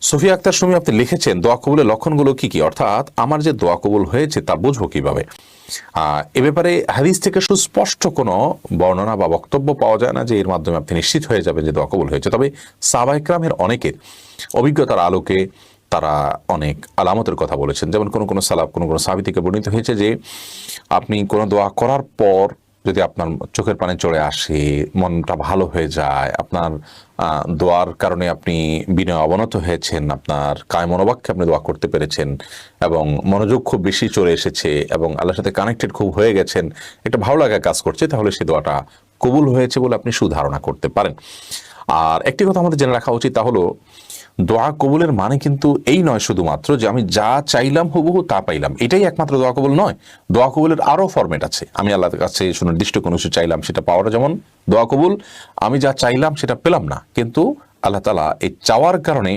সুফিয়া আক্তার সুমি আপনি লিখেছেন দোয়া কবুলের লক্ষণগুলো কি কি, অর্থাৎ আমার যে দোয়া কবুল হয়েছে তা বুঝবো কিভাবে। এ ব্যাপারে হাদিস থেকে সুস্পষ্ট কোনো বর্ণনা বা বক্তব্য পাওয়া যায় না যে এর মাধ্যমে আপনি নিশ্চিত হয়ে যাবেন যে দোয়া কবুল হয়েছে। তবে সাহাবায়ে কেরামের অনেকের অভিজ্ঞতার আলোকে তারা অনেক আলামতের কথা বলেছেন। যেমন কোনো সালাফ কোনো সাহাবী থেকে বর্ণিত হয়েছে যে আপনি কোনো দোয়া করার পর যদি আপনার চোখের পানি চলে আসে, মনটা ভালো হয়ে যায়, আপনার দোয়ার কারণে আপনি বিনয় অবনত হয়েছেন, আপনার কায় মনোবাক্যে আপনি দোয়া করতে পেরেছেন এবং মনোযোগ খুব বেশি চলে এসেছে এবং আল্লাহর সাথে কানেক্টেড খুব হয়ে গেছেন, এটা ভালো লাগা কাজ করছে, তাহলে সেই দোয়াটা কবুল হয়েছে বলে আপনি সুধারণা করতে পারেন। আর একটি কথা আমাদের জেনে রাখা উচিত, তা হলো দোয়া কবুলের মানে কিন্তু এই নয় শুধুমাত্র যে আমি যা চাইলাম হুবহু তা পাইলাম, এটাই একমাত্র দোয়া কবুল নয়। দোয়া কবুলের আরো ফরম্যাট আছে। আমি আল্লাহর কাছে সুনির্দিষ্ট কোনো কিছু চাইলাম, সেটা পাওয়াটা যেমন দোয়া কবুল। আমি যা চাইলাম সেটা পেলাম না, কিন্তু আল্লাহ তাআলা এই চাওয়ার কারণে